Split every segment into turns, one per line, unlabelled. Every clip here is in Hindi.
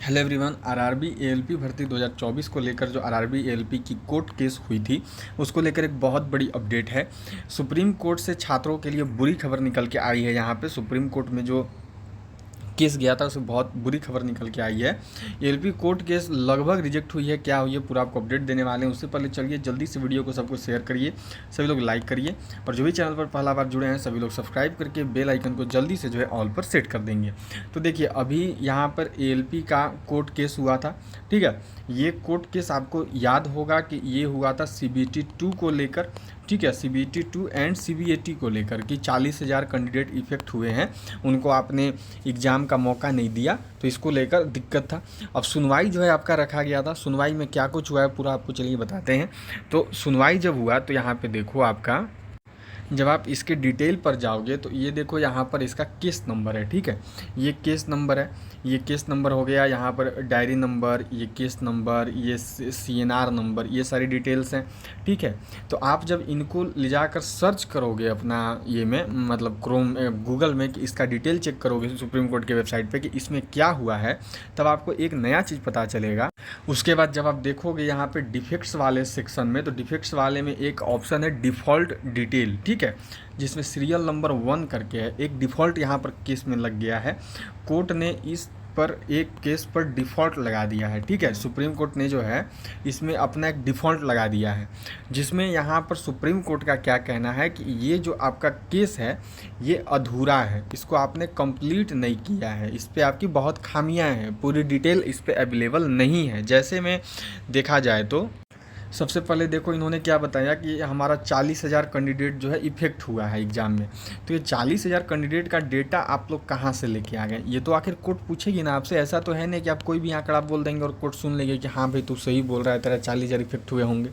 Hello everyone. आरआरबी एएलपी भर्ती 2024 को लेकर जो आरआरबी एएलपी की कोर्ट केस हुई थी उसको लेकर एक बहुत बड़ी अपडेट है। सुप्रीम कोर्ट से छात्रों के लिए बुरी खबर निकल के आई है। यहाँ पे सुप्रीम कोर्ट में जो केस गया था उसमें बहुत बुरी खबर निकल के आई है। एएलपी कोर्ट केस लगभग रिजेक्ट हुई है, क्या हुई है पूरा आपको अपडेट देने वाले हैं। उससे पहले चलिए जल्दी से वीडियो को सबको शेयर करिए, सभी लोग लाइक करिए और जो भी चैनल पर पहला बार जुड़े हैं सभी लोग सब्सक्राइब करके बेल आइकन को जल्दी से जो है ऑल पर सेट कर देंगे। तो देखिए अभी यहाँ पर एएलपी का कोर्ट केस हुआ था, ठीक है। ये कोर्ट केस आपको याद होगा कि ये हुआ था सीबीटी 2 को लेकर, ठीक है। सीबीटी 2 एंड सीबीएटी को लेकर कि 40,000 कैंडिडेट इफेक्ट हुए हैं, उनको आपने एग्ज़ाम का मौका नहीं दिया, तो इसको लेकर दिक्कत था। अब सुनवाई जो है आपका रखा गया था। सुनवाई में क्या कुछ हुआ है पूरा आपको चलिए बताते हैं। तो सुनवाई जब हुआ तो यहाँ पे देखो आपका, जब आप इसके डिटेल पर जाओगे तो ये देखो यहाँ पर इसका केस नंबर है, ठीक है। ये केस नंबर है, ये केस नंबर हो गया। यहाँ पर डायरी नंबर, ये केस नंबर, ये सीएनआर नंबर, ये सारी डिटेल्स हैं, ठीक है। तो आप जब इनको ले जाकर सर्च करोगे अपना ये में मतलब क्रोम गूगल में कि इसका डिटेल चेक करोगे सुप्रीम कोर्ट के वेबसाइट पे कि इसमें क्या हुआ है, तब आपको एक नया चीज़ पता चलेगा। उसके बाद जब आप देखोगे यहाँ पे डिफेक्ट्स वाले सेक्शन में, तो डिफेक्ट्स वाले में एक ऑप्शन है डिफ़ॉल्ट डिटेल, ठीक है, जिसमें सीरियल नंबर 1 करके है। एक डिफ़ॉल्ट यहाँ पर केस में लग गया है। कोर्ट ने इस पर एक केस पर डिफ़ॉल्ट लगा दिया है, ठीक है। सुप्रीम कोर्ट ने जो है इसमें अपना एक डिफ़ॉल्ट लगा दिया है, जिसमें यहाँ पर सुप्रीम कोर्ट का क्या कहना है कि ये जो आपका केस है ये अधूरा है, इसको आपने कंप्लीट नहीं किया है, इस पर आपकी बहुत खामियां हैं, पूरी डिटेल इस पर अवेलेबल नहीं है। जैसे में देखा जाए तो सबसे पहले देखो इन्होंने क्या बताया कि हमारा 40,000 कैंडिडेट जो है इफेक्ट हुआ है एग्ज़ाम में। तो ये 40,000 कैंडिडेट का डेटा आप लोग कहाँ से लेके आ गए? ये तो आखिर कोर्ट पूछेगी ना आपसे। ऐसा तो है नहीं कि आप कोई भी आंकड़ा बोल देंगे और कोर्ट सुन लेंगे कि हाँ भाई तू सही बोल रहा है, तेरा 40,000 इफेक्ट हुए होंगे।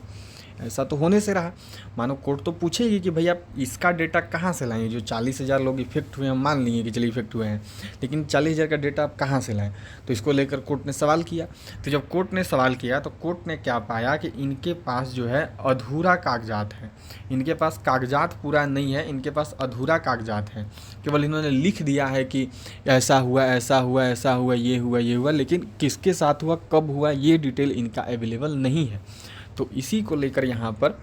ऐसा तो होने से रहा। मानो कोर्ट तो पूछेगी कि भाई आप इसका डेटा कहाँ से लाएँ, जो 40,000 लोग इफेक्ट हुए हैं, मान लिए कि चलिए इफेक्ट हुए हैं, लेकिन 40,000 का डेटा आप कहाँ से लाएँ? तो इसको लेकर कोर्ट ने सवाल किया। तो जब कोर्ट ने सवाल किया तो कोर्ट ने क्या पाया कि इनके पास जो है अधूरा कागजात है, इनके पास कागजात पूरा नहीं है, इनके पास अधूरा कागजात है। केवल इन्होंने लिख दिया है कि ऐसा हुआ, ऐसा हुआ, ऐसा हुआ, ये हुआ, ये हुआ, लेकिन किसके साथ हुआ, कब हुआ, ये डिटेल इनका अवेलेबल नहीं है। तो इसी को लेकर यहाँ पर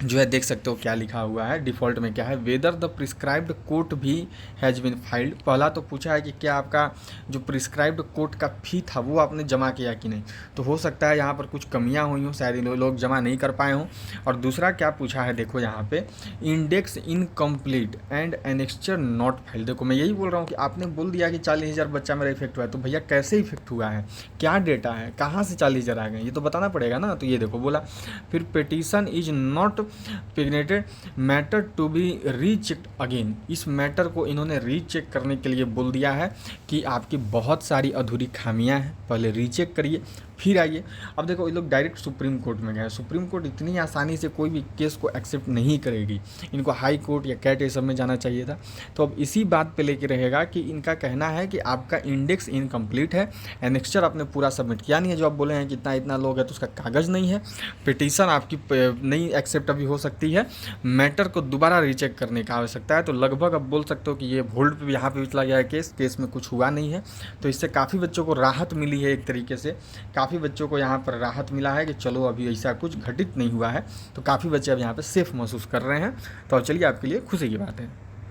जो है देख सकते हो क्या लिखा हुआ है डिफ़ॉल्ट में, क्या है, वेदर द प्रिस्क्राइब्ड कोर्ट भी हैज़ बीन फाइल्ड। पहला तो पूछा है कि क्या आपका जो प्रिस्क्राइब्ड कोर्ट का फ़ी था वो आपने जमा किया कि नहीं। तो हो सकता है यहाँ पर कुछ कमियाँ हुई हों, शायद लोग जमा नहीं कर पाए हों। और दूसरा क्या पूछा है देखो यहाँ पे, index incomplete and annexure not filed. देखो मैं यही बोल रहा हूँ कि आपने बोल दिया कि 40,000 बच्चा मेरा इफेक्ट हुआ है, तो भैया कैसे इफेक्ट हुआ है, क्या डेटा है, कहाँ से 40,000 आ गए, ये तो बताना पड़ेगा ना। तो ये देखो बोला, फिर petition is not pignated matter to be rechecked again. इस मैटर को इन्होंने रीचेक करने के लिए बोल दिया है कि आपकी बहुत सारी अधूरी खामियां हैं, पहले रीचेक करिए फिर आइए। अब देखो ये लोग डायरेक्ट सुप्रीम कोर्ट में गए। सुप्रीम कोर्ट इतनी आसानी से कोई भी केस को एक्सेप्ट नहीं करेगी, इनको हाई कोर्ट या कैट ये सब में जाना चाहिए था। तो अब इसी बात पे लेके रहेगा कि इनका कहना है कि आपका इंडेक्स इनकम्प्लीट है, एनेक्स्चर आपने पूरा सबमिट किया नहीं है। जो आप बोले हैं कि इतना इतना लोग है तो उसका कागज़ नहीं है, पिटीशन आपकी नहीं एक्सेप्ट अभी हो सकती है, मैटर को दोबारा रीचेक करने का आवश्यकता है। तो लगभग अब बोल सकते हो कि ये होल्ड पे यहाँ पे भी चला गया है केस में कुछ हुआ नहीं है। तो इससे काफ़ी बच्चों को राहत मिली है, एक तरीके से काफ़ी बच्चों को यहाँ पर राहत मिला है कि चलो अभी ऐसा कुछ घटित नहीं हुआ है। तो काफ़ी बच्चे अब यहाँ पे सेफ महसूस कर रहे हैं। तो चलिए आपके लिए खुशी की बात है।